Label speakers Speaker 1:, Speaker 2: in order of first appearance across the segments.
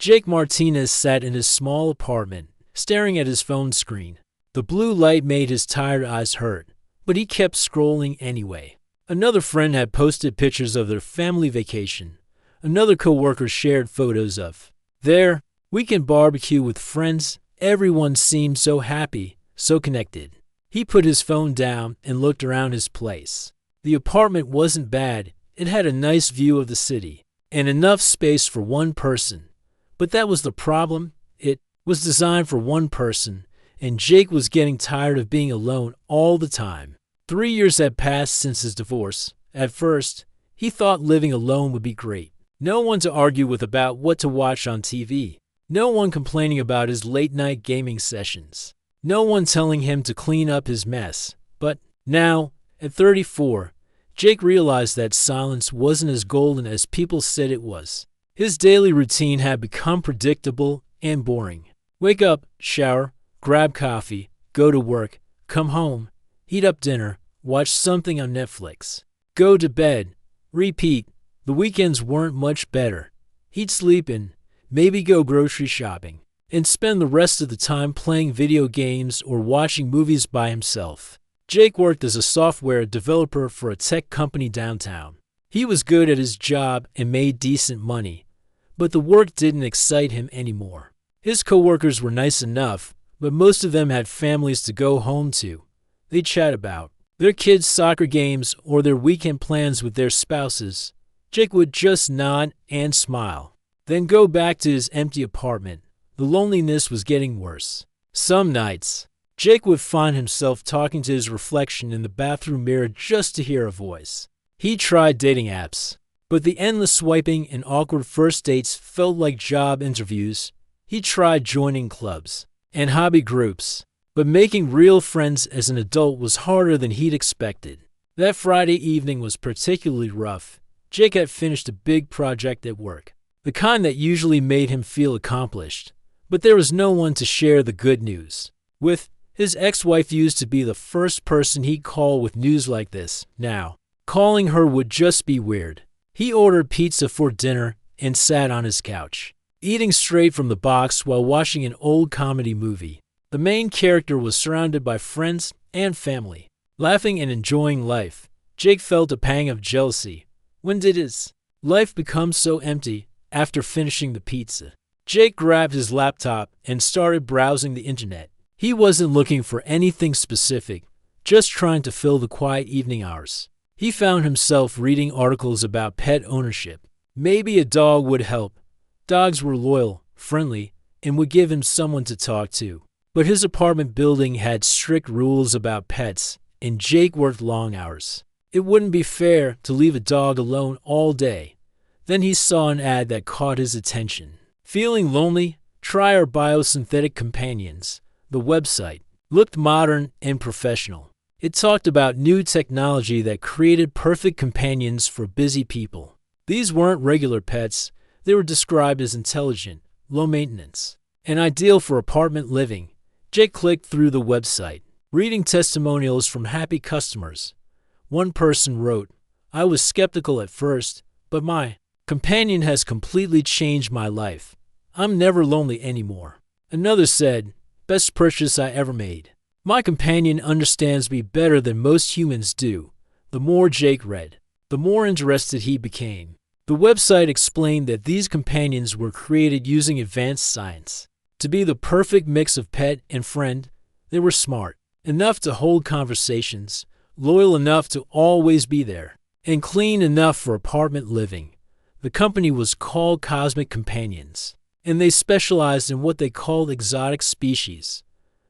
Speaker 1: Jake Martinez sat in his small apartment, staring at his phone screen. The blue light made his tired eyes hurt, but he kept scrolling anyway. Another friend had posted pictures of their family vacation. Another coworker shared photos of their weekend barbecue with friends. Everyone seemed so happy, so connected. He put his phone down and looked around his place. The apartment wasn't bad. It had a nice view of the city and enough space for one person. But that was the problem. It was designed for one person, and Jake was getting tired of being alone all the time. 3 years had passed since his divorce. At first, he thought living alone would be great. No one to argue with about what to watch on TV. No one complaining about his late-night gaming sessions. No one telling him to clean up his mess. But now, at 34, Jake realized that silence wasn't as golden as people said it was. His daily routine had become predictable and boring. Wake up, shower, grab coffee, go to work, come home, heat up dinner, watch something on Netflix, go to bed, repeat. The weekends weren't much better. He'd sleep in, maybe go grocery shopping, and spend the rest of the time playing video games or watching movies by himself. Jake worked as a software developer for a tech company downtown. He was good at his job and made decent money, but the work didn't excite him anymore. His coworkers were nice enough, but most of them had families to go home to. They'd chat about their kids' soccer games or their weekend plans with their spouses. Jake would just nod and smile, then go back to his empty apartment. The loneliness was getting worse. Some nights, Jake would find himself talking to his reflection in the bathroom mirror just to hear a voice. He tried dating apps, but the endless swiping and awkward first dates felt like job interviews. He tried joining clubs and hobby groups, but making real friends as an adult was harder than he'd expected. That Friday evening was particularly rough. Jake had finished a big project at work, the kind that usually made him feel accomplished, but there was no one to share the good news with. His ex-wife used to be the first person he'd call with news like this. Now, calling her would just be weird. He ordered pizza for dinner and sat on his couch, eating straight from the box while watching an old comedy movie. The main character was surrounded by friends and family, laughing and enjoying life. Jake felt a pang of jealousy. When did his life become so empty after finishing the pizza? Jake grabbed his laptop and started browsing the internet. He wasn't looking for anything specific, just trying to fill the quiet evening hours. He found himself reading articles about pet ownership. Maybe a dog would help. Dogs were loyal, friendly, and would give him someone to talk to. But his apartment building had strict rules about pets, and Jake worked long hours. It wouldn't be fair to leave a dog alone all day. Then he saw an ad that caught his attention. Feeling lonely? Try our biosynthetic companions. The website looked modern and professional. It talked about new technology that created perfect companions for busy people. These weren't regular pets. They were described as intelligent, low maintenance, and ideal for apartment living. Jake clicked through the website, reading testimonials from happy customers. One person wrote, "I was skeptical at first, but my companion has completely changed my life. I'm never lonely anymore." Another said, "Best purchase I ever made. My companion understands me better than most humans do." The more Jake read, the more interested he became. The website explained that these companions were created using advanced science. To be the perfect mix of pet and friend, they were smart, enough to hold conversations, loyal enough to always be there, and clean enough for apartment living. The company was called Cosmic Companions, and they specialized in what they called exotic species.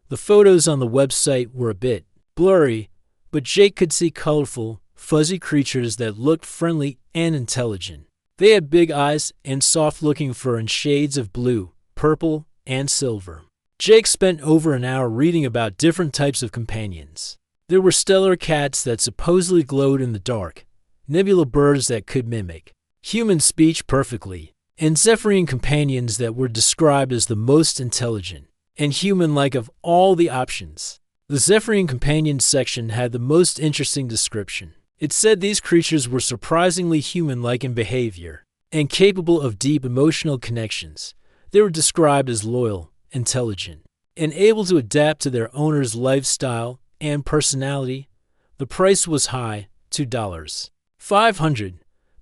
Speaker 1: The photos on the website were a bit blurry, but Jake could see colorful, fuzzy creatures that looked friendly and intelligent. They had big eyes and soft-looking fur in shades of blue, purple, and silver. Jake spent over an hour reading about different types of companions. There were stellar cats that supposedly glowed in the dark, nebula birds that could mimic human speech perfectly, and Zephyrian companions that were described as the most intelligent and human-like of all the options. The Zephyrian companion section had the most interesting description. It said these creatures were surprisingly human-like in behavior and capable of deep emotional connections. They were described as loyal, intelligent, and able to adapt to their owner's lifestyle and personality. The price was high, $2. $500,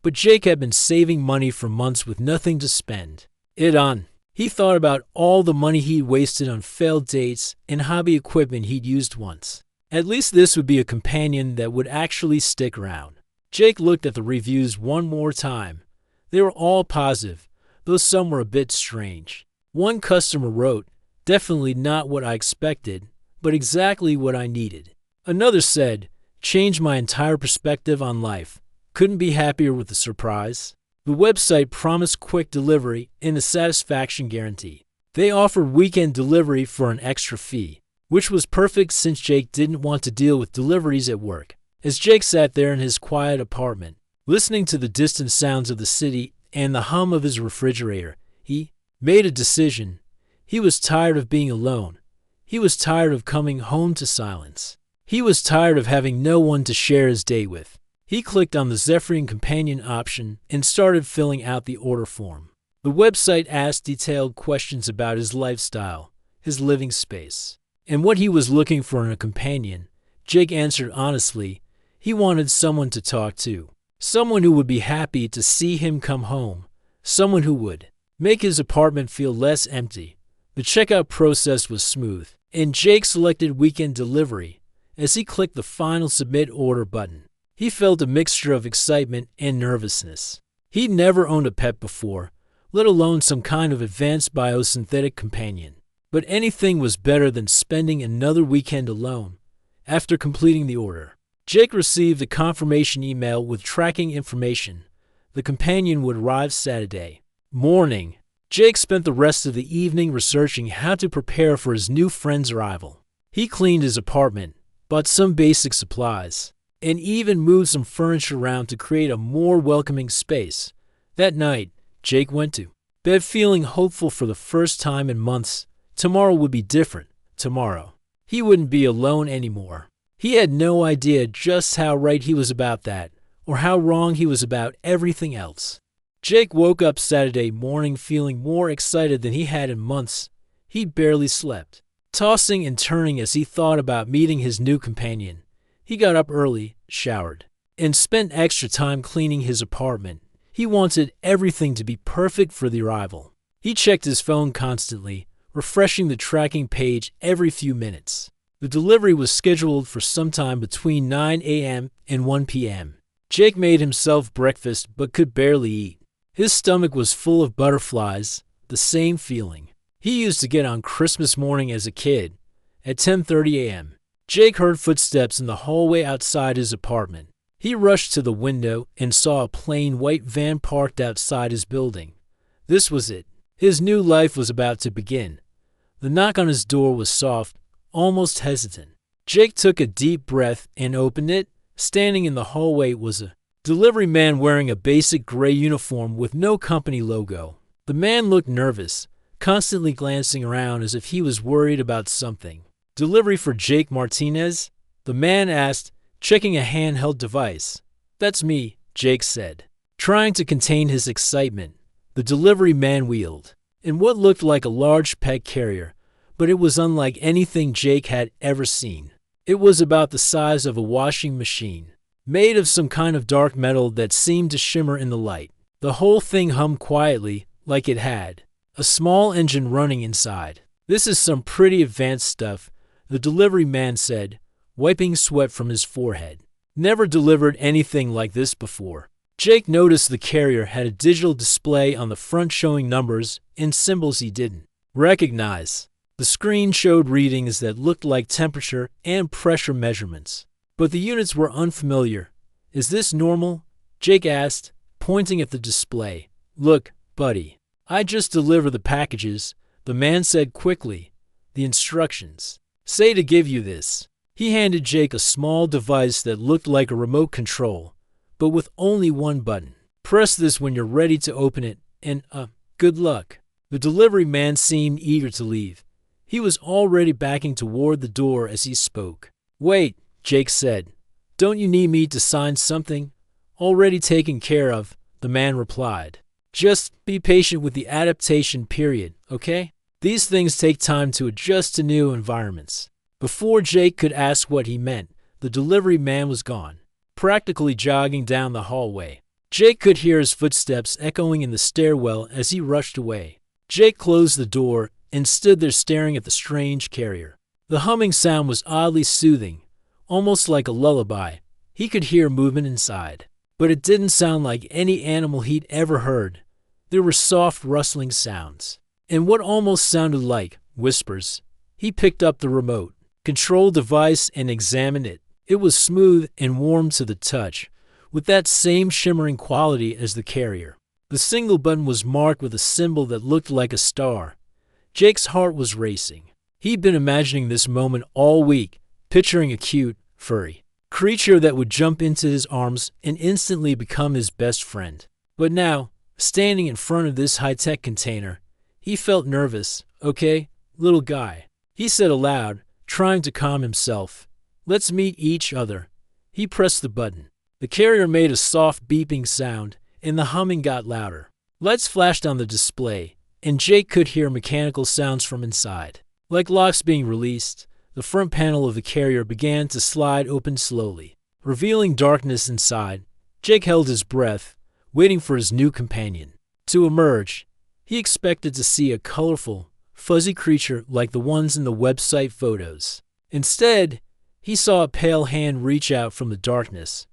Speaker 1: but Jake had been saving money for months with nothing to spend it on. He thought about all the money he'd wasted on failed dates and hobby equipment he'd used once. At least this would be a companion that would actually stick around. Jake looked at the reviews one more time. They were all positive, though some were a bit strange. One customer wrote, "Definitely not what I expected, but exactly what I needed." Another said, "Changed my entire perspective on life. Couldn't be happier with the surprise." The website promised quick delivery and a satisfaction guarantee. They offered weekend delivery for an extra fee, which was perfect since Jake didn't want to deal with deliveries at work. As Jake sat there in his quiet apartment, listening to the distant sounds of the city and the hum of his refrigerator, he made a decision. He was tired of being alone. He was tired of coming home to silence. He was tired of having no one to share his day with. He clicked on the Zephyrian Companion option and started filling out the order form. The website asked detailed questions about his lifestyle, his living space, and what he was looking for in a companion. Jake answered honestly. He wanted someone to talk to, someone who would be happy to see him come home, someone who would make his apartment feel less empty. The checkout process was smooth, and Jake selected weekend delivery. As he clicked the final submit order button, he felt a mixture of excitement and nervousness. He'd never owned a pet before, let alone some kind of advanced biosynthetic companion. But anything was better than spending another weekend alone. After completing the order, Jake received a confirmation email with tracking information. The companion would arrive Saturday morning. Jake spent the rest of the evening researching how to prepare for his new friend's arrival. He cleaned his apartment, bought some basic supplies, and even moved some furniture around to create a more welcoming space. That night, Jake went to bed feeling hopeful for the first time in months. Tomorrow would be different. Tomorrow, he wouldn't be alone anymore. He had no idea just how right he was about that, or how wrong he was about everything else. Jake woke up Saturday morning feeling more excited than he had in months. He barely slept, tossing and turning as he thought about meeting his new companion. He got up early, showered, and spent extra time cleaning his apartment. He wanted everything to be perfect for the arrival. He checked his phone constantly, refreshing the tracking page every few minutes. The delivery was scheduled for sometime between 9 a.m. and 1 p.m. Jake made himself breakfast but could barely eat. His stomach was full of butterflies, the same feeling he used to get on Christmas morning as a kid. At 10:30 a.m., Jake heard footsteps in the hallway outside his apartment. He rushed to the window and saw a plain white van parked outside his building. This was it. His new life was about to begin. The knock on his door was soft, almost hesitant. Jake took a deep breath and opened it. Standing in the hallway was a delivery man wearing a basic gray uniform with no company logo. The man looked nervous, constantly glancing around as if he was worried about something. "Delivery for Jake Martinez?" the man asked, checking a handheld device. "That's me," Jake said, trying to contain his excitement. The delivery man wheeled in what looked like a large pet carrier, but it was unlike anything Jake had ever seen. It was about the size of a washing machine, made of some kind of dark metal that seemed to shimmer in the light. The whole thing hummed quietly, like it had a small engine running inside. "This is some pretty advanced stuff," the delivery man said, wiping sweat from his forehead. "Never delivered anything like this before." Jake noticed the carrier had a digital display on the front showing numbers and symbols he didn't recognize. The screen showed readings that looked like temperature and pressure measurements, but the units were unfamiliar. "Is this normal?" Jake asked, pointing at the display. "Look, buddy, I just deliver the packages," the man said quickly. "The instructions say to give you this." He handed Jake a small device that looked like a remote control, but with only one button. "Press this when you're ready to open it, and, good luck." The delivery man seemed eager to leave. He was already backing toward the door as he spoke. "Wait," Jake said. "Don't you need me to sign something?" "Already taken care of," the man replied. Just be patient with the adaptation period, okay? These things take time to adjust to new environments. Before Jake could ask what he meant, the delivery man was gone, practically jogging down the hallway. Jake could hear his footsteps echoing in the stairwell as he rushed away. Jake closed the door and stood there staring at the strange carrier. The humming sound was oddly soothing, almost like a lullaby. He could hear movement inside, but it didn't sound like any animal he'd ever heard. There were soft rustling sounds, and what almost sounded like whispers. He picked up the remote control device and examined it. It was smooth and warm to the touch, with that same shimmering quality as the carrier. The single button was marked with a symbol that looked like a star. Jake's heart was racing. He'd been imagining this moment all week, picturing a cute, furry creature that would jump into his arms and instantly become his best friend. But now, standing in front of this high-tech container, he felt nervous. "Okay, little guy," he said aloud, trying to calm himself. "Let's meet each other." He pressed the button. The carrier made a soft beeping sound, and the humming got louder. Lights flashed on the display, and Jake could hear mechanical sounds from inside. Like locks being released, the front panel of the carrier began to slide open slowly, revealing darkness inside. Jake held his breath, waiting for his new companion to emerge. He expected to see a colorful, fuzzy creature like the ones in the website photos. Instead, he saw a pale hand reach out from the darkness.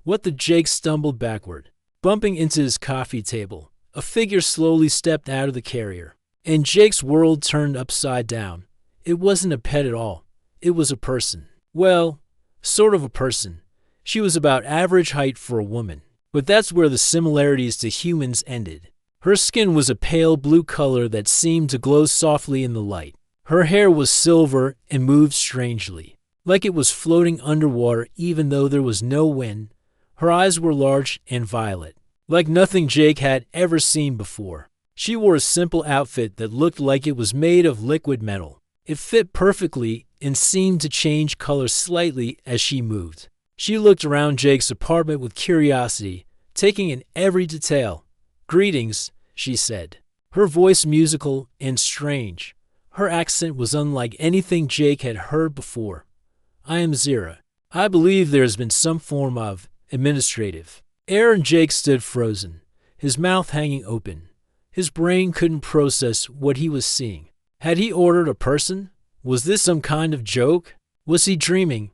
Speaker 1: What the Jake stumbled backward, bumping into his coffee table. A figure slowly stepped out of the carrier, and Jake's world turned upside down. It wasn't a pet at all. It was a person. Well, sort of a person. She was about average height for a woman, but that's where the similarities to humans ended. Her skin was a pale blue color that seemed to glow softly in the light. Her hair was silver and moved strangely, like it was floating underwater even though there was no wind. Her eyes were large and violet, like nothing Jake had ever seen before. She wore a simple outfit that looked like it was made of liquid metal. It fit perfectly and seemed to change color slightly as she moved. She looked around Jake's apartment with curiosity, taking in every detail. "Greetings," she said, her voice musical and strange. Her accent was unlike anything Jake had heard before. "I am Zira. I believe there has been some form of administrative error." Jake stood frozen, his mouth hanging open. His brain couldn't process what he was seeing. Had he ordered a person? Was this some kind of joke? Was he dreaming?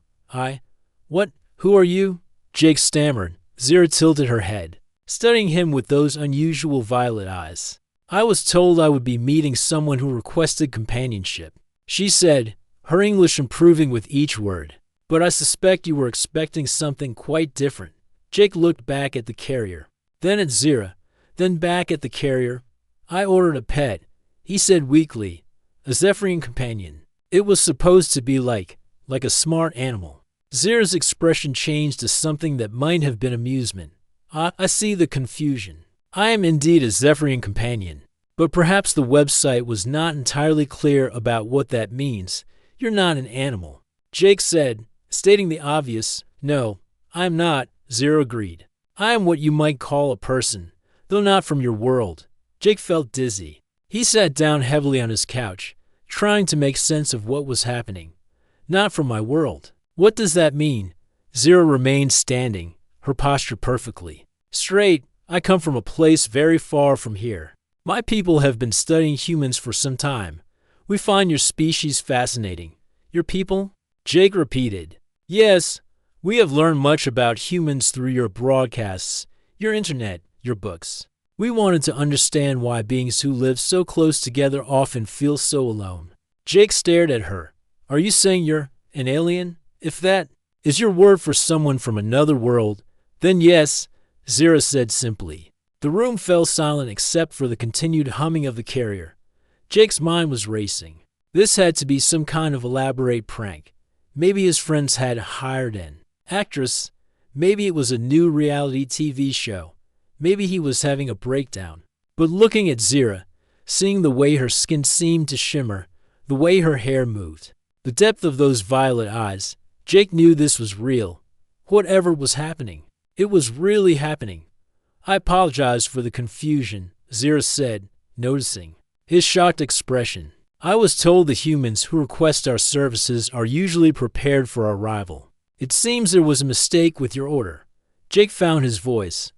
Speaker 1: What? Who are you?" Jake stammered. Zira tilted her head, studying him with those unusual violet eyes. "I was told I would be meeting someone who requested companionship," she said, her English improving with each word. "But I suspect you were expecting something quite different." Jake looked back at the carrier, then at Zira, then back at the carrier. "I ordered a pet," he said weakly. "A Zephyrian companion. It was supposed to be like a smart animal." Zira's expression changed to something that might have been amusement. I see the confusion. I am indeed a Zephyrian companion, but perhaps the website was not entirely clear about what that means. You're not an animal," Jake said, stating the obvious. "No, I'm not," Zira agreed. "I am what you might call a person, though not from your world." Jake felt dizzy. He sat down heavily on his couch, trying to make sense of what was happening. "Not from my world. What does that mean?" Zira remained standing, her posture perfectly straight. "I come from a place very far from here. My people have been studying humans for some time. We find your species fascinating." "Your people?" Jake repeated. "Yes, we have learned much about humans through your broadcasts, your internet, your books. We wanted to understand why beings who live so close together often feel so alone." Jake stared at her. "Are you saying you're an alien? If that is your word for someone from another world, then yes," Zira said simply. The room fell silent except for the continued humming of the carrier. Jake's mind was racing. This had to be some kind of elaborate prank. Maybe his friends had hired an actress. Maybe it was a new reality TV show. Maybe he was having a breakdown. But looking at Zira, seeing the way her skin seemed to shimmer, the way her hair moved, the depth of those violet eyes, Jake knew this was real. Whatever was happening, it was really happening. "I apologize for the confusion," Zero said, noticing his shocked expression. I was told the humans who request our services are usually prepared for our arrival. It seems there was a mistake with your order. Jake found his voice.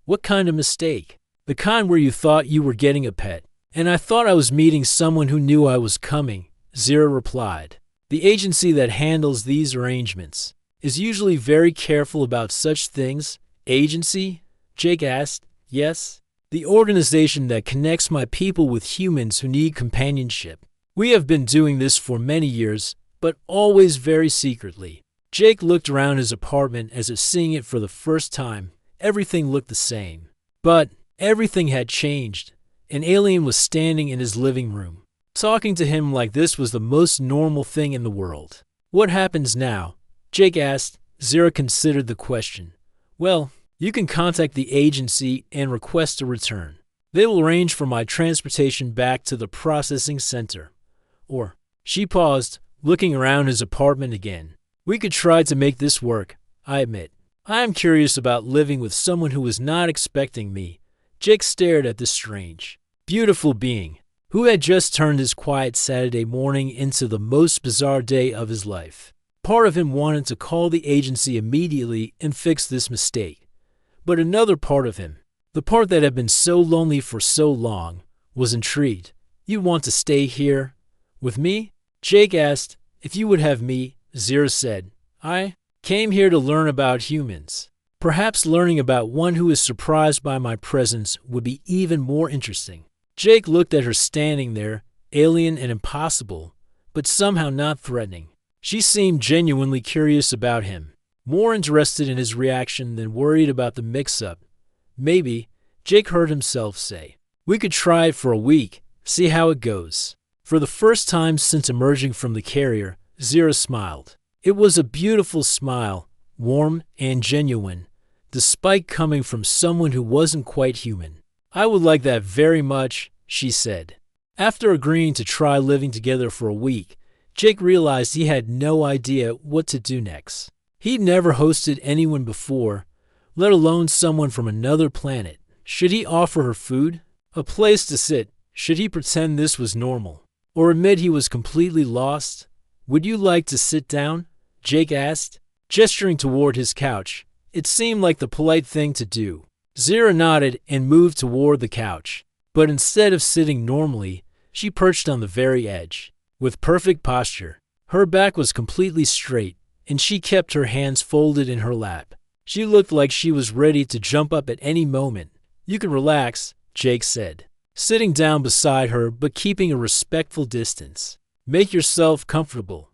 Speaker 1: What kind of mistake? The kind where you thought you were getting a pet. And I thought I was meeting someone who knew I was coming, Zero replied. The agency that handles these arrangements is usually very careful about such things. Agency? Jake asked. Yes. The organization that connects my people with humans who need companionship. We have been doing this for many years, but always very secretly. Jake looked around his apartment as if seeing it for the first time. Everything looked the same. But everything had changed. An alien was standing in his living room, talking to him like this was the most normal thing in the world. What happens now? Jake asked. Zero considered the question. Well, you can contact the agency and request a return. They will arrange for my transportation back to the processing center. Or, she paused, looking around his apartment again. We could try to make this work, I admit. I am curious about living with someone who was not expecting me. Jake stared at this strange, beautiful being, who had just turned his quiet Saturday morning into the most bizarre day of his life. Part of him wanted to call the agency immediately and fix this mistake. But another part of him, the part that had been so lonely for so long, was intrigued. You want to stay here? With me? Jake asked. If you would have me, Zero said. I came here to learn about humans. Perhaps learning about one who is surprised by my presence would be even more interesting. Jake looked at her standing there, alien and impossible, but somehow not threatening. She seemed genuinely curious about him, more interested in his reaction than worried about the mix-up. Maybe, Jake heard himself say, we could try it for a week, see how it goes. For the first time since emerging from the carrier, Zero smiled. It was a beautiful smile, warm and genuine, despite coming from someone who wasn't quite human. I would like that very much, she said. After agreeing to try living together for a week, Jake realized he had no idea what to do next. He'd never hosted anyone before, let alone someone from another planet. Should he offer her food? A place to sit? Should he pretend this was normal? Or admit he was completely lost? Would you like to sit down? Jake asked, gesturing toward his couch. It seemed like the polite thing to do. Zero nodded and moved toward the couch. But instead of sitting normally, she perched on the very edge. With perfect posture, her back was completely straight, and she kept her hands folded in her lap. She looked like she was ready to jump up at any moment. You can relax, Jake said, sitting down beside her but keeping a respectful distance. Make yourself comfortable.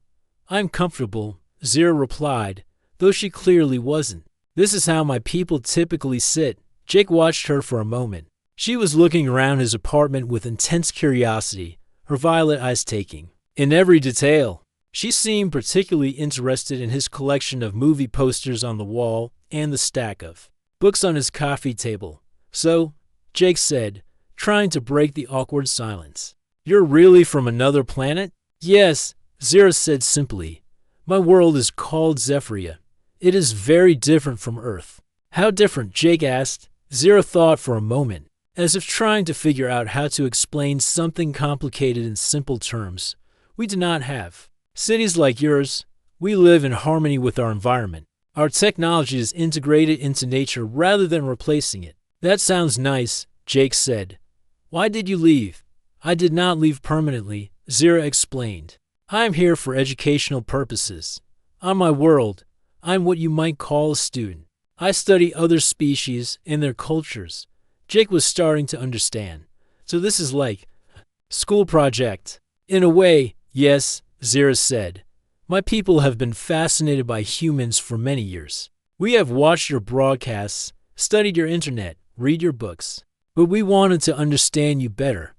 Speaker 1: I'm comfortable, Zero replied, though she clearly wasn't. This is how my people typically sit. Jake watched her for a moment. She was looking around his apartment with intense curiosity, her violet eyes taking in every detail. She seemed particularly interested in his collection of movie posters on the wall and the stack of books on his coffee table. So, Jake said, trying to break the awkward silence. You're really from another planet? Yes, Zero said simply. My world is called Zephyria. It is very different from Earth. How different? Jake asked. Zero thought for a moment, as if trying to figure out how to explain something complicated in simple terms. We do not have cities like yours. We live in harmony with our environment. Our technology is integrated into nature rather than replacing it. That sounds nice, Jake said. Why did you leave? I did not leave permanently, Zero explained. I am here for educational purposes. On my world, I'm what you might call a student. I study other species and their cultures. Jake was starting to understand. So this is like school project. In a way, yes, Zero said. My people have been fascinated by humans for many years. We have watched your broadcasts, studied your internet, read your books. But we wanted to understand you better.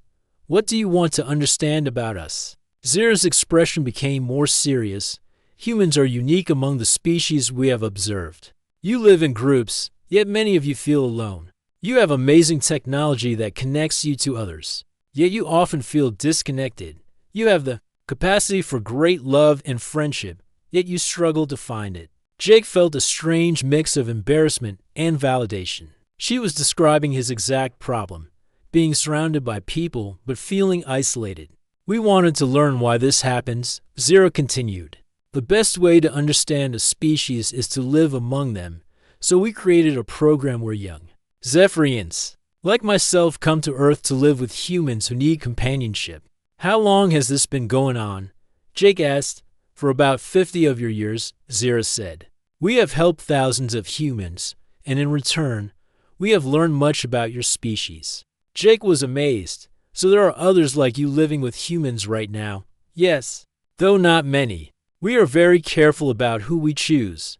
Speaker 1: What do you want to understand about us? Zero's expression became more serious. Humans are unique among the species we have observed. You live in groups, yet many of you feel alone. You have amazing technology that connects you to others, yet you often feel disconnected. You have the capacity for great love and friendship, yet you struggle to find it. Jake felt a strange mix of embarrassment and validation. She was describing his exact problem. being surrounded by people but feeling isolated. We wanted to learn why this happens, Zero continued. The best way to understand a species is to live among them, so we created a program where young Zephyrians, like myself, come to Earth to live with humans who need companionship. How long has this been going on? Jake asked. For about 50 of your years, Zero said. We have helped thousands of humans, and in return, we have learned much about your species. Jake was amazed. So there are others like you living with humans right now? Yes, though not many. We are very careful about who we choose.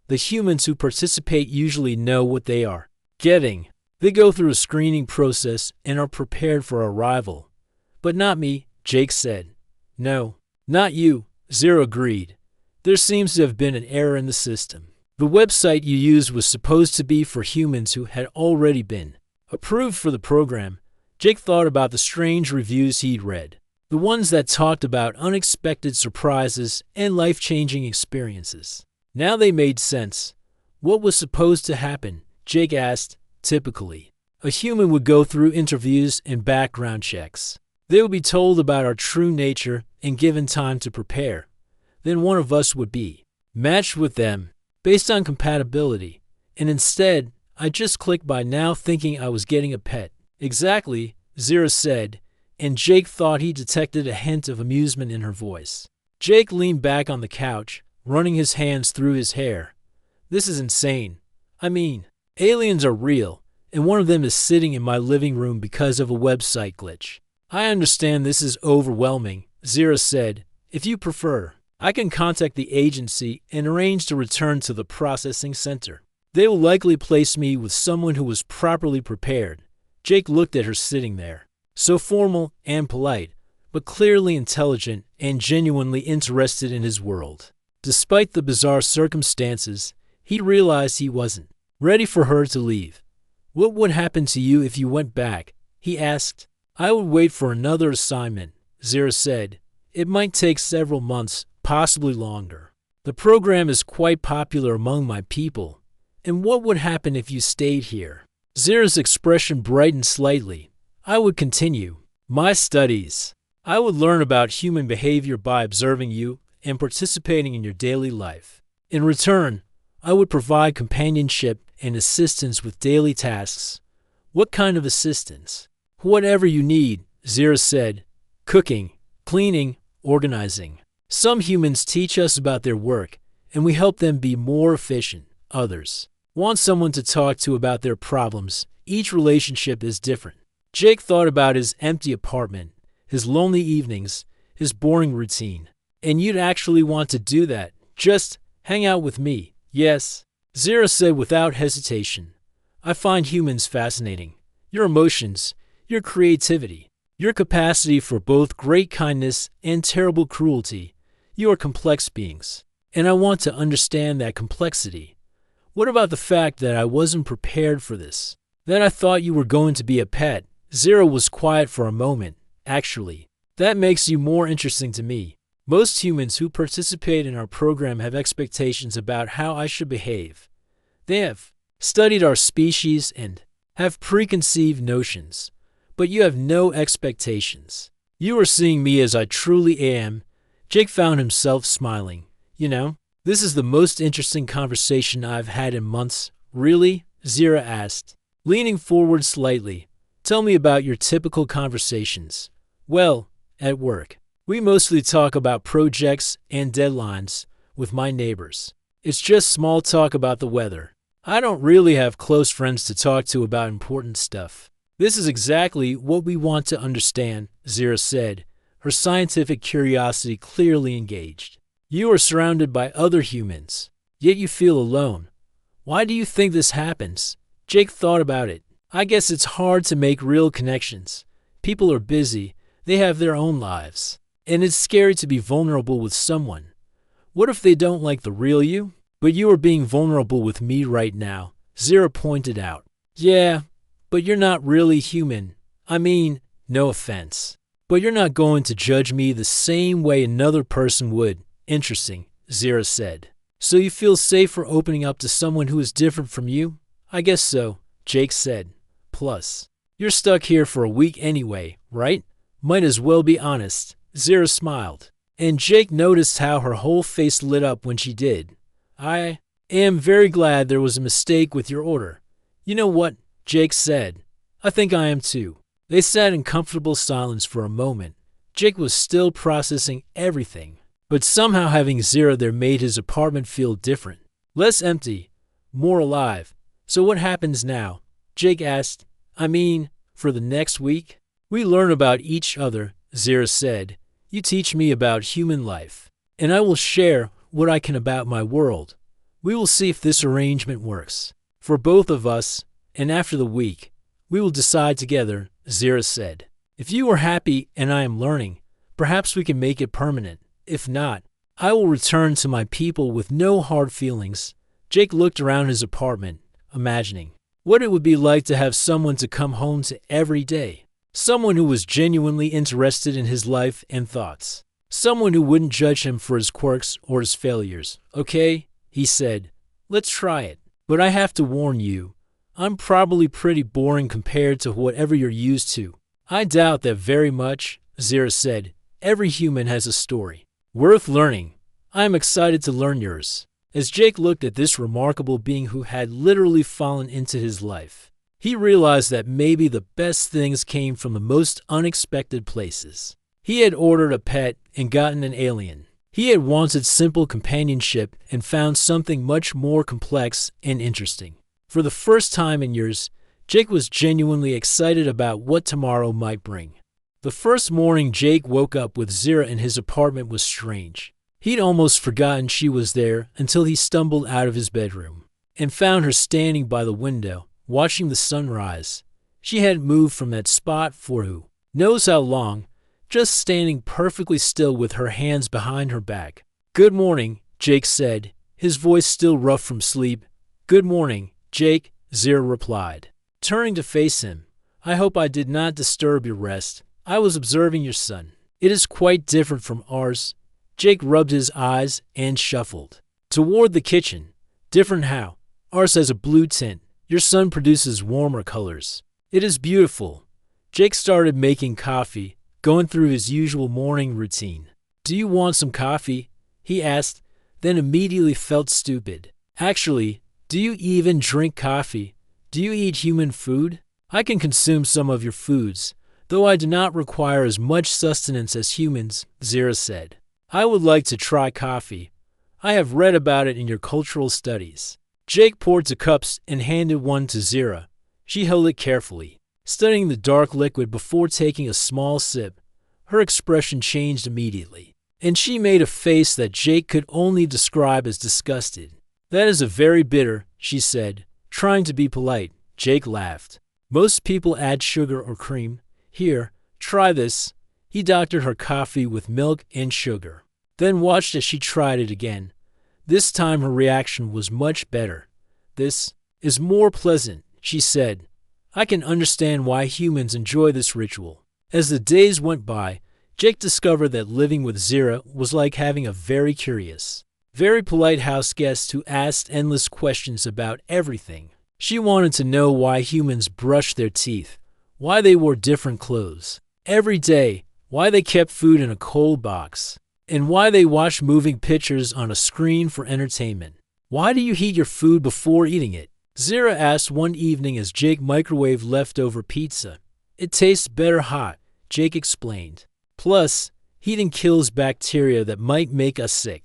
Speaker 1: The humans who participate usually know what they are getting. They go through a screening process and are prepared for arrival. But not me, Jake said. No, not you, Zero agreed. There seems to have been an error in the system. The website you used was supposed to be for humans who had already been approved for the program. Jake thought about the strange reviews he'd read, the ones that talked about unexpected surprises and life-changing experiences. Now they made sense. What was supposed to happen? Jake asked. Typically, a human would go through interviews and background checks. They would be told about our true nature and given time to prepare. Then one of us would be matched with them based on compatibility. And instead, I just clicked by now thinking I was getting a pet. Exactly, Zero said, and Jake thought he detected a hint of amusement in her voice. Jake leaned back on the couch, running his hands through his hair. This is insane. I mean, aliens are real, and one of them is sitting in my living room because of a website glitch. I understand this is overwhelming, Zero said. If you prefer, I can contact the agency and arrange to return to the processing center. They will likely place me with someone who was properly prepared. Jake looked at her sitting there, so formal and polite, but clearly intelligent and genuinely interested in his world. Despite the bizarre circumstances, he realized he wasn't ready for her to leave. What would happen to you if you went back? He asked. I would wait for another assignment, Zero said. It might take several months, possibly longer. The program is quite popular among my people. And what would happen if you stayed here? Zero's expression brightened slightly. I would continue my studies. I would learn about human behavior by observing you and participating in your daily life. In return, I would provide companionship and assistance with daily tasks. What kind of assistance? Whatever you need, Zero said. Cooking, cleaning, organizing. Some humans teach us about their work, and we help them be more efficient. Others want someone to talk to about their problems. Each relationship is different. Jake thought about his empty apartment, his lonely evenings, his boring routine. And you'd actually want to do that. Just hang out with me. Yes, Zero said without hesitation. I find humans fascinating. Your emotions, your creativity, your capacity for both great kindness and terrible cruelty. You are complex beings, and I want to understand that complexity. What about the fact that I wasn't prepared for this? That I thought you were going to be a pet? Zero was quiet for a moment. Actually, that makes you more interesting to me. Most humans who participate in our program have expectations about how I should behave. They have studied our species and have preconceived notions. But you have no expectations. You are seeing me as I truly am. Jake found himself smiling. You know, this is the most interesting conversation I've had in months. Really? Zero asked, leaning forward slightly. Tell me about your typical conversations. Well, at work, we mostly talk about projects and deadlines with my neighbors. It's just small talk about the weather. I don't really have close friends to talk to about important stuff. This is exactly what we want to understand, Zero said, her scientific curiosity clearly engaged. You are surrounded by other humans, yet you feel alone. Why do you think this happens? Jake thought about it. I guess it's hard to make real connections. People are busy, they have their own lives, and it's scary to be vulnerable with someone. What if they don't like the real you? But you are being vulnerable with me right now, Zero pointed out. Yeah, but you're not really human. I mean, no offense. But you're not going to judge me the same way another person would. Interesting, Zero said. So you feel safer opening up to someone who is different from you? I guess so, Jake said. Plus, You're stuck here for a week anyway, right? Might as well be honest. Zira smiled, and Jake noticed how her whole face lit up when she did. I am very glad there was a mistake with your order. You know what? Jake said. I think I am too. They sat in comfortable silence for a moment. Jake was still processing everything, but somehow having Zira there made his apartment feel different. Less empty, more alive. So what happens now? Jake asked. I mean, for the next week? We learn about each other, Zira said. You teach me about human life, and I will share what I can about my world. We will see if this arrangement works for both of us, and after the week, we will decide together, Zira said. If you are happy and I am learning, perhaps we can make it permanent. If not, I will return to my people with no hard feelings. Jake looked around his apartment, imagining what it would be like to have someone to come home to every day. Someone who was genuinely interested in his life and thoughts. Someone who wouldn't judge him for his quirks or his failures. Okay, he said, let's try it. But I have to warn you, I'm probably pretty boring compared to whatever you're used to. I doubt that very much, Zira said. Every human has a story. Worth learning. I am excited to learn yours. As Jake looked at this remarkable being who had literally fallen into his life, he realized that maybe the best things came from the most unexpected places. He had ordered a pet and gotten an alien. He had wanted simple companionship and found something much more complex and interesting. For the first time in years, Jake was genuinely excited about what tomorrow might bring. The first morning Jake woke up with Zira in his apartment was strange. He'd almost forgotten she was there until he stumbled out of his bedroom and found her standing by the window, watching the sunrise. She hadn't moved from that spot for who knows how long, just standing perfectly still with her hands behind her back. Good morning, Jake said, his voice still rough from sleep. Good morning, Jake, Zira replied, turning to face him. I hope I did not disturb your rest. I was observing your son. It is quite different from ours. Jake rubbed his eyes and shuffled toward the kitchen. Different how? Ours has a blue tint. Your son produces warmer colors. It is beautiful. Jake started making coffee, going through his usual morning routine. Do you want some coffee? He asked, then immediately felt stupid. Actually, do you even drink coffee? Do you eat human food? I can consume some of your foods, though I do not require as much sustenance as humans, Zira said. I would like to try coffee. I have read about it in your cultural studies. Jake poured 2 cups and handed one to Zira. She held it carefully, studying the dark liquid before taking a small sip. Her expression changed immediately, and she made a face that Jake could only describe as disgusted. That is a very bitter, she said, trying to be polite. Jake laughed. Most people add sugar or cream. Here, try this. He doctored her coffee with milk and sugar, then watched as she tried it again. This time her reaction was much better. This is more pleasant, she said. I can understand why humans enjoy this ritual. As the days went by, Jake discovered that living with Zira was like having a very curious, very polite house guest who asked endless questions about everything. She wanted to know why humans brushed their teeth, why they wore different clothes every day, why they kept food in a cold box, and why they watched moving pictures on a screen for entertainment. Why do you heat your food before eating it? Zira asked one evening as Jake microwaved leftover pizza. It tastes better hot, Jake explained. Plus, heating kills bacteria that might make us sick.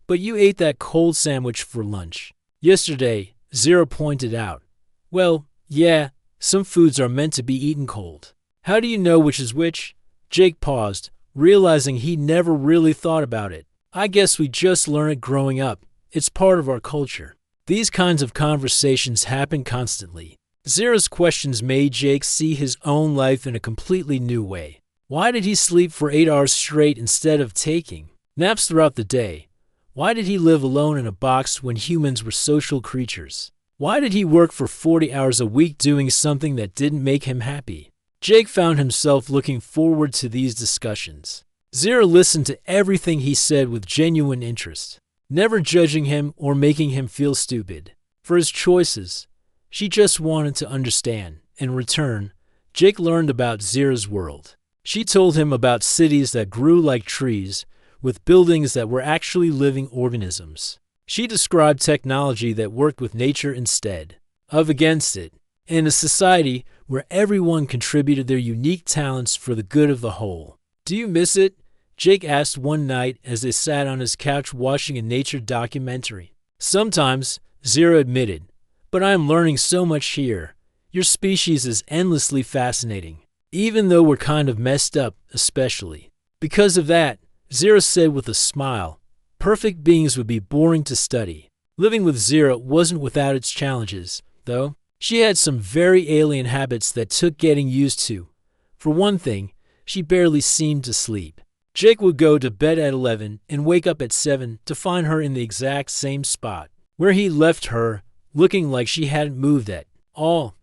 Speaker 1: But you ate that cold sandwich for lunch yesterday, Zira pointed out. Well, yeah, some foods are meant to be eaten cold. How do you know which is which? Jake paused, realizing he never really thought about it. I guess we just learn it growing up. It's part of our culture. These kinds of conversations happen constantly. Zira's questions made Jake see his own life in a completely new way. Why did he sleep for 8 hours straight instead of taking naps throughout the day? Why did he live alone in a box when humans were social creatures? Why did he work for 40 hours a week doing something that didn't make him happy? Jake found himself looking forward to these discussions. Zira listened to everything he said with genuine interest, never judging him or making him feel stupid for his choices. She just wanted to understand. In return, Jake learned about Zira's world. She told him about cities that grew like trees, with buildings that were actually living organisms. She described technology that worked with nature instead of against it, and a society where everyone contributed their unique talents for the good of the whole. "Do you miss it?" Jake asked one night as they sat on his couch watching a nature documentary. "Sometimes," Zira admitted, "but I am learning so much here. Your species is endlessly fascinating, even though we're kind of messed up, especially." Because of that, Zira said with a smile, perfect beings would be boring to study. Living with Zira wasn't without its challenges, though. She had some very alien habits that took getting used to. For one thing, she barely seemed to sleep. Jake would go to bed at 11 and wake up at 7 to find her in the exact same spot, where he left her, looking like she hadn't moved at all.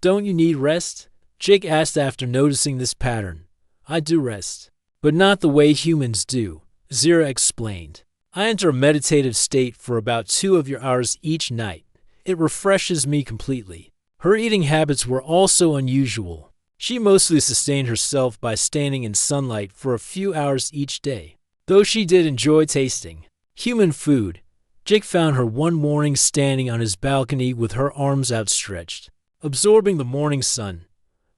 Speaker 1: "Don't you need rest?" Jake asked after noticing this pattern. "I do rest, but not the way humans do," Zira explained. "I enter a meditative state for about 2 of your hours each night. It refreshes me completely." Her eating habits were also unusual. She mostly sustained herself by standing in sunlight for a few hours each day. Though she did enjoy tasting human food, Jake found her one morning standing on his balcony with her arms outstretched, absorbing the morning sun.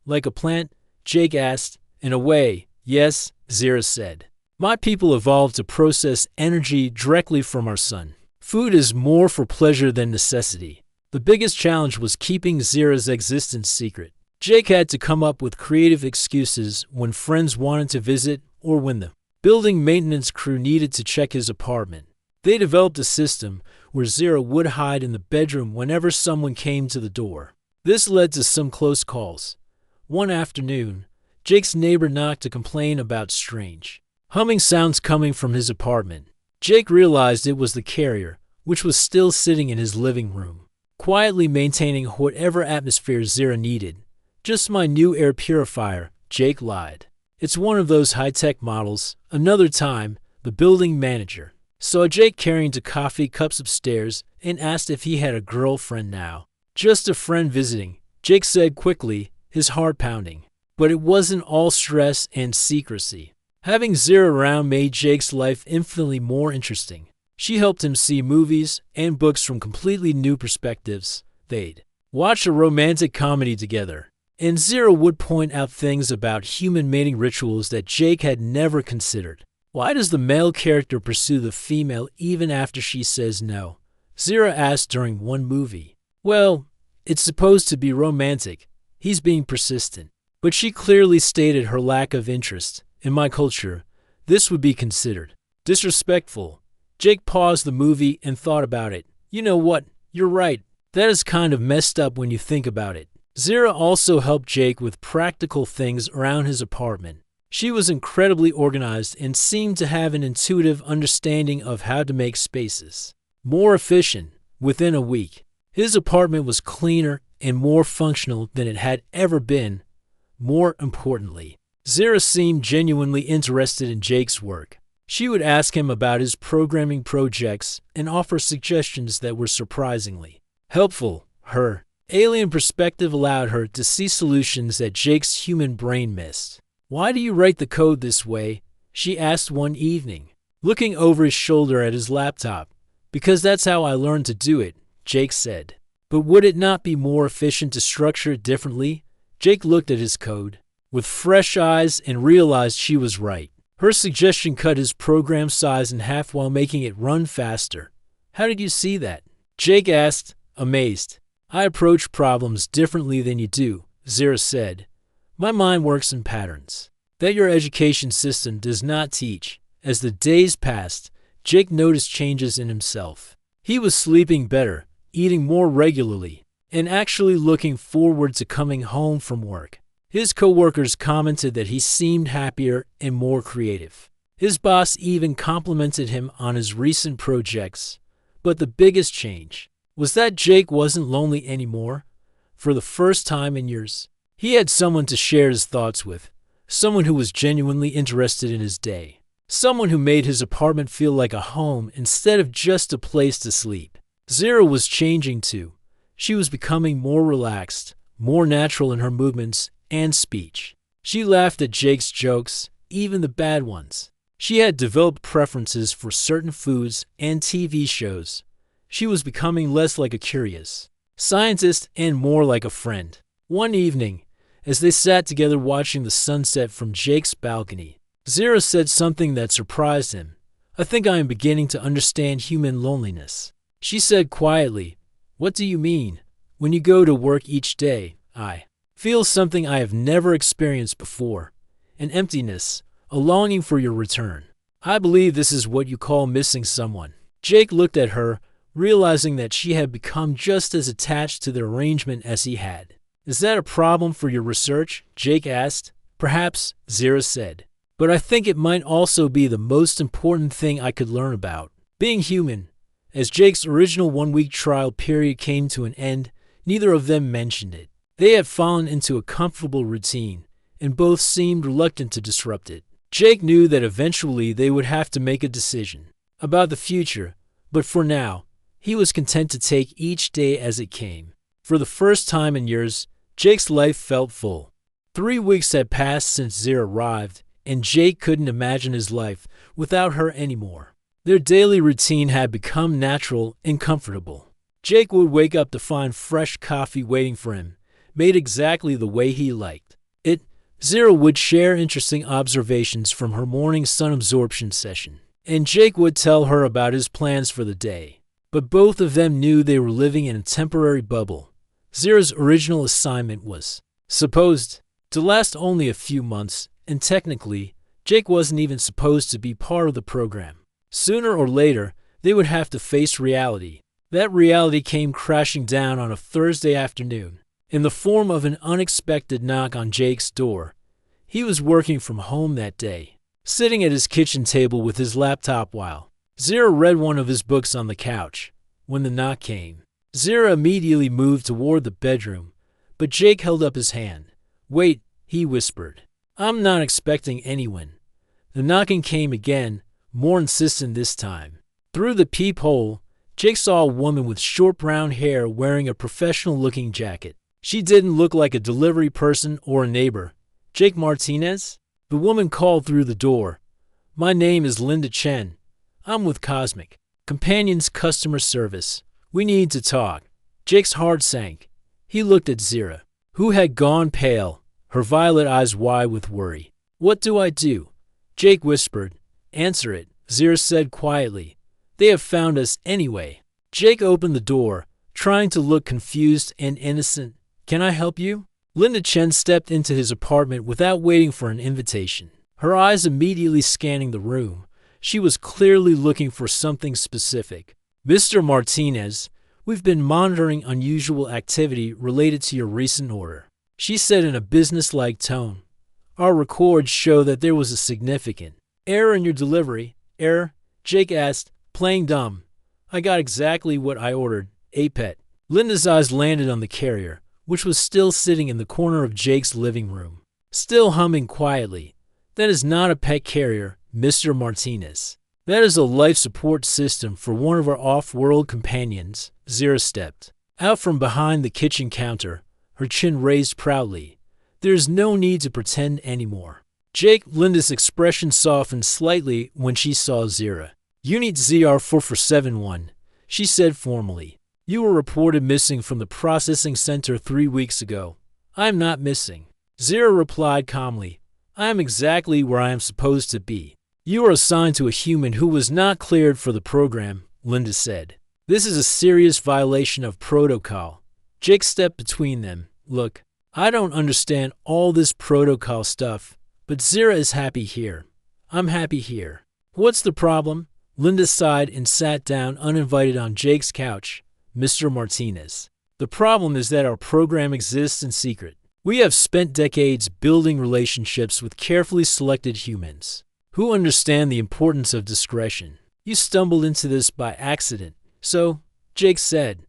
Speaker 1: "Like a plant?" Jake asked. "In a way, yes," Zira said. "My people evolved to process energy directly from our sun. Food is more for pleasure than necessity." The biggest challenge was keeping Zira's existence secret. Jake had to come up with creative excuses when friends wanted to visit or when the building maintenance crew needed to check his apartment. They developed a system where Zira would hide in the bedroom whenever someone came to the door. This led to some close calls. One afternoon, Jake's neighbor knocked to complain about strange humming sounds coming from his apartment. Jake realized it was the carrier, which was still sitting in his living room, quietly maintaining whatever atmosphere Zira needed. "Just my new air purifier," Jake lied. "It's one of those high-tech models." Another time, the building manager saw Jake carrying two coffee cups upstairs and asked if he had a girlfriend now. "Just a friend visiting," Jake said quickly, his heart pounding. But it wasn't all stress and secrecy. Having Zira around made Jake's life infinitely more interesting. She helped him see movies and books from completely new perspectives. They'd watch a romantic comedy together, and Zira would point out things about human mating rituals that Jake had never considered. "Why does the male character pursue the female even after she says no?" Zira asked during one movie. "Well, it's supposed to be romantic. He's being persistent." But she clearly stated her lack of interest. "In my culture, this would be considered disrespectful." Jake paused the movie and thought about it. "You know what? You're right. That is kind of messed up when you think about it." Zira also helped Jake with practical things around his apartment. She was incredibly organized and seemed to have an intuitive understanding of how to make spaces more efficient. Within a week, his apartment was cleaner and more functional than it had ever been. More importantly, Zira seemed genuinely interested in Jake's work. She would ask him about his programming projects and offer suggestions that were surprisingly helpful. Her alien perspective allowed her to see solutions that Jake's human brain missed. "Why do you write the code this way?" she asked one evening, looking over his shoulder at his laptop. "Because that's how I learned to do it," Jake said. "But would it not be more efficient to structure it differently?" Jake looked at his code with fresh eyes and realized she was right. Her suggestion cut his program size in half while making it run faster. "How did you see that?" Jake asked, amazed. "I approach problems differently than you do," Zira said. "My mind works in patterns that your education system does not teach." As the days passed, Jake noticed changes in himself. He was sleeping better, eating more regularly, and actually looking forward to coming home from work. His coworkers commented that he seemed happier and more creative. His boss even complimented him on his recent projects. But the biggest change was that Jake wasn't lonely anymore. For the first time in years, he had someone to share his thoughts with, someone who was genuinely interested in his day, someone who made his apartment feel like a home instead of just a place to sleep. Zira was changing too. She was becoming more relaxed, more natural in her movements, and speech. She laughed at Jake's jokes, even the bad ones. She had developed preferences for certain foods and TV shows. She was becoming less like a curious scientist and more like a friend. One evening, as they sat together watching the sunset from Jake's balcony, Zira said something that surprised him. "I think I am beginning to understand human loneliness." She said quietly, "What do you mean? When you go to work each day, I feel something I have never experienced before. An emptiness, a longing for your return. I believe this is what you call missing someone." Jake looked at her, realizing that she had become just as attached to the arrangement as he had. "Is that a problem for your research?" Jake asked. "Perhaps," Zira said. "But I think it might also be the most important thing I could learn about being human." As Jake's original one-week trial period came to an end, neither of them mentioned it. They had fallen into a comfortable routine, and both seemed reluctant to disrupt it. Jake knew that eventually they would have to make a decision about the future, but for now, he was content to take each day as it came. For the first time in years, Jake's life felt full. 3 weeks had passed since Zira arrived, and Jake couldn't imagine his life without her anymore. Their daily routine had become natural and comfortable. Jake would wake up to find fresh coffee waiting for him, made exactly the way he liked it. Zira would share interesting observations from her morning sun absorption session, and Jake would tell her about his plans for the day. But both of them knew they were living in a temporary bubble. Zira's original assignment was supposed to last only a few months, and technically, Jake wasn't even supposed to be part of the program. Sooner or later, they would have to face reality. That reality came crashing down on a Thursday afternoon, in the form of an unexpected knock on Jake's door. He was working from home that day, sitting at his kitchen table with his laptop while Zira read one of his books on the couch. When the knock came, Zira immediately moved toward the bedroom, but Jake held up his hand. "Wait," he whispered. "I'm not expecting anyone." The knocking came again, more insistent this time. Through the peephole, Jake saw a woman with short brown hair wearing a professional-looking jacket. She didn't look like a delivery person or a neighbor. "Jake Martinez?" The woman called through the door. "My name is Linda Chen. I'm with Cosmic Companions Customer Service. We need to talk." Jake's heart sank. He looked at Zira, who had gone pale, her violet eyes wide with worry. "What do I do?" Jake whispered. "Answer it," Zira said quietly. "They have found us anyway." Jake opened the door, trying to look confused and innocent. "Can I help you?" Linda Chen stepped into his apartment without waiting for an invitation, her eyes immediately scanning the room. She was clearly looking for something specific. "Mr. Martinez, we've been monitoring unusual activity related to your recent order," she said in a businesslike tone. "Our records show that there was a significant error in your delivery." "Error?" Jake asked, playing dumb. "I got exactly what I ordered, a pet." Linda's eyes landed on the carrier, which was still sitting in the corner of Jake's living room, still humming quietly. "That is not a pet carrier, Mr. Martinez. That is a life support system for one of our off-world companions." Zira stepped out from behind the kitchen counter, her chin raised proudly. "There is no need to pretend anymore." Linda's expression softened slightly when she saw Zira. "Unit ZR4471, she said formally. "You were reported missing from the processing center 3 weeks ago." "I am not missing," Zira replied calmly. "I am exactly where I am supposed to be." "You are assigned to a human who was not cleared for the program," Linda said. "This is a serious violation of protocol." Jake stepped between them. "Look, I don't understand all this protocol stuff, but Zira is happy here. I'm happy here." "What's the problem?" Linda sighed and sat down uninvited on Jake's couch. "Mr. Martinez, the problem is that our program exists in secret. We have spent decades building relationships with carefully selected humans who understand the importance of discretion. You stumbled into this by accident." "So," Jake said,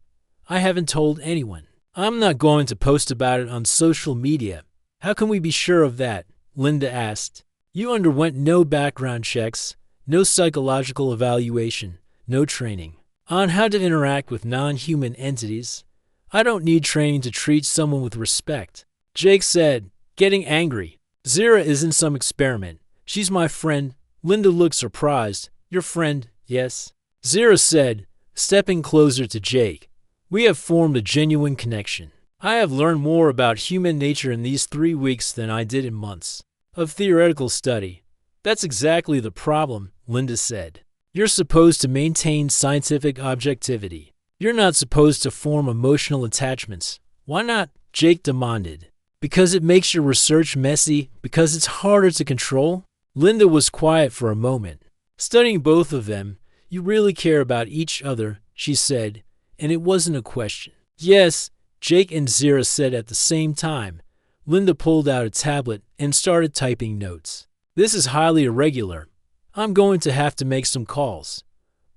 Speaker 1: "I haven't told anyone. I'm not going to post about it on social media." "How can we be sure of that?" Linda asked. "You underwent no background checks, no psychological evaluation, no training on how to interact with non-human entities. I don't need training to treat someone with respect." Jake said, getting angry. Zira isn't some experiment. She's my friend. Linda looked surprised. Your friend, yes? Zira said, stepping closer to Jake. We have formed a genuine connection. I have learned more about human nature in these 3 weeks than I did in months of theoretical study. That's exactly the problem, Linda said. You're supposed to maintain scientific objectivity. You're not supposed to form emotional attachments. Why not? Jake demanded. Because it makes your research messy, because it's harder to control? Linda was quiet for a moment. Studying both of them, you really care about each other, she said, and it wasn't a question. Yes, Jake and Zira said at the same time. Linda pulled out a tablet and started typing notes. This is highly irregular. I'm going to have to make some calls.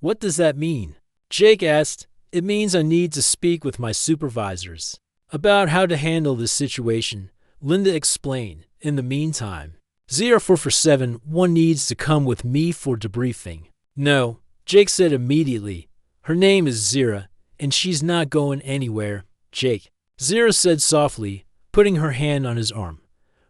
Speaker 1: What does that mean? Jake asked. It means I need to speak with my supervisors about how to handle this situation, Linda explained. In the meantime, 0447, one needs to come with me for debriefing. No, Jake said immediately. Her name is Zira, and she's not going anywhere, Jake. Zira said softly, putting her hand on his arm.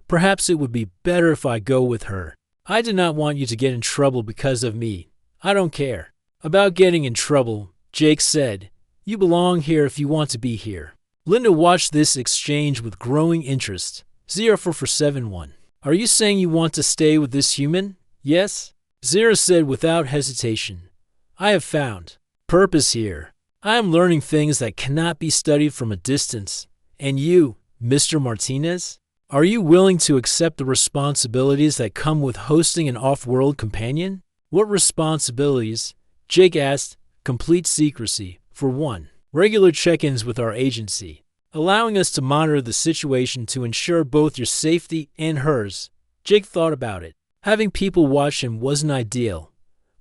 Speaker 1: Perhaps it would be better if I go with her. I do not want you to get in trouble because of me. I don't care about getting in trouble, Jake said. You belong here if you want to be here. Linda watched this exchange with growing interest. 0471. Are you saying you want to stay with this human? Yes? Zira said without hesitation. I have found purpose here. I am learning things that cannot be studied from a distance. And you, Mr. Martinez? Are you willing to accept the responsibilities that come with hosting an off-world companion? What responsibilities? Jake asked. Complete secrecy, for one. Regular check-ins with our agency, allowing us to monitor the situation to ensure both your safety and hers. Jake thought about it. Having people watch him wasn't ideal,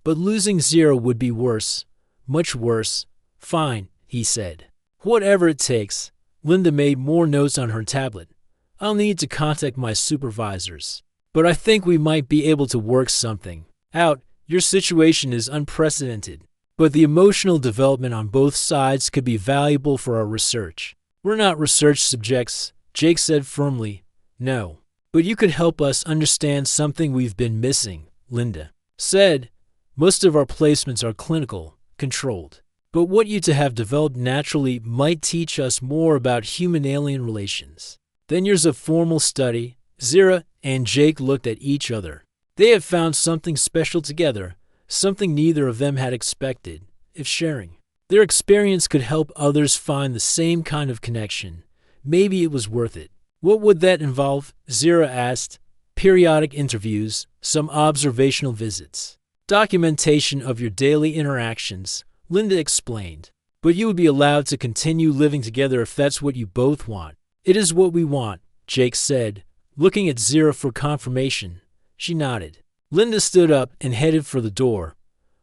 Speaker 1: but losing Zira would be worse. Much worse. Fine, he said. Whatever it takes. Linda made more notes on her tablet. I'll need to contact my supervisors, but I think we might be able to work something out. Your situation is unprecedented, but the emotional development on both sides could be valuable for our research. We're not research subjects, Jake said firmly. No, but you could help us understand something we've been missing, Linda said. Most of our placements are clinical, controlled, but what you to have developed naturally might teach us more about human-alien relations. Then years of formal study, Zira and Jake looked at each other. They had found something special together, something neither of them had expected. If sharing their experience could help others find the same kind of connection, maybe it was worth it. What would that involve? Zira asked. Periodic interviews, some observational visits, documentation of your daily interactions, Linda explained. But you would be allowed to continue living together if that's what you both want. It is what we want, Jake said, looking at Zira for confirmation. She nodded. Linda stood up and headed for the door.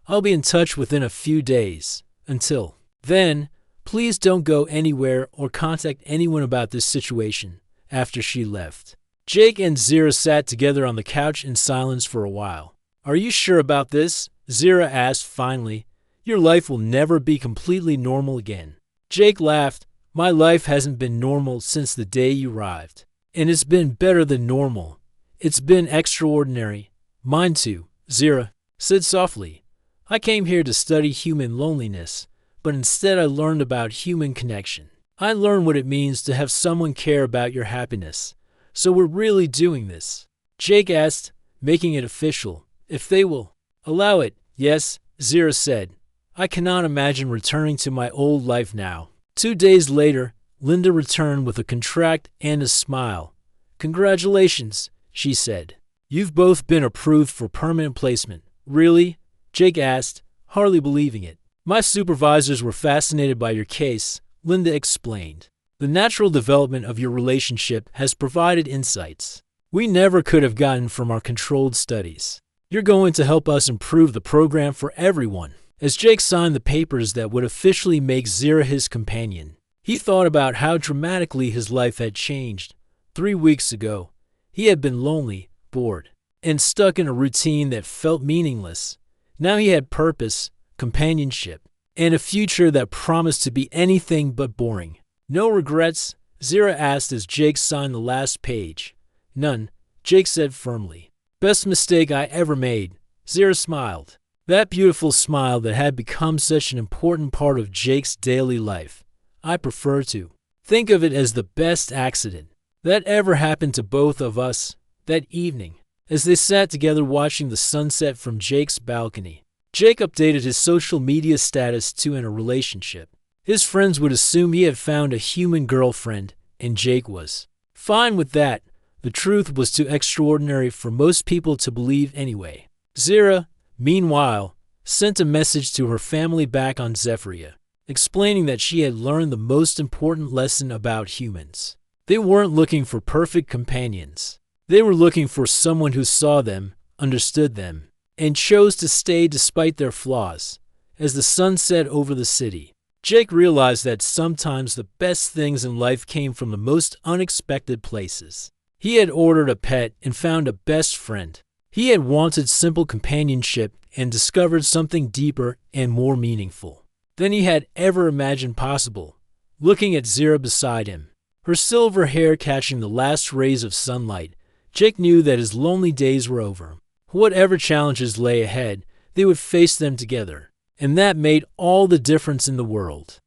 Speaker 1: I'll be in touch within a few days. Until then, please don't go anywhere or contact anyone about this situation. After she left, Jake and Zira sat together on the couch in silence for a while. Are you sure about this? Zira asked finally. Your life will never be completely normal again. Jake laughed. My life hasn't been normal since the day you arrived. And it's been better than normal. It's been extraordinary. Mine too, Zira said softly. I came here to study human loneliness, but instead I learned about human connection. I learned what it means to have someone care about your happiness. So we're really doing this. Jake asked, making it official. If they will allow it. Yes, Zira said. I cannot imagine returning to my old life now. 2 days later, Linda returned with a contract and a smile. Congratulations, she said. You've both been approved for permanent placement. Really? Jake asked, hardly believing it. My supervisors were fascinated by your case, Linda explained. The natural development of your relationship has provided insights we never could have gotten from our controlled studies. You're going to help us improve the program for everyone. As Jake signed the papers that would officially make Zira his companion, he thought about how dramatically his life had changed. 3 weeks ago, he had been lonely, bored, and stuck in a routine that felt meaningless. Now he had purpose, companionship, and a future that promised to be anything but boring. No regrets? Zira asked as Jake signed the last page. None, Jake said firmly. Best mistake I ever made. Zira smiled. That beautiful smile that had become such an important part of Jake's daily life. I prefer to think of it as the best accident that ever happened to both of us that evening. As they sat together watching the sunset from Jake's balcony, Jake updated his social media status to in a relationship. His friends would assume he had found a human girlfriend, and Jake was fine with that. The truth was too extraordinary for most people to believe anyway. Zira, meanwhile, sent a message to her family back on Zephyria, explaining that she had learned the most important lesson about humans. They weren't looking for perfect companions. They were looking for someone who saw them, understood them, and chose to stay despite their flaws. As the sun set over the city, Jake realized that sometimes the best things in life came from the most unexpected places. He had ordered a pet and found a best friend. He had wanted simple companionship and discovered something deeper and more meaningful than he had ever imagined possible. Looking at Zira beside him, her silver hair catching the last rays of sunlight, Jake knew that his lonely days were over. Whatever challenges lay ahead, they would face them together, and that made all the difference in the world.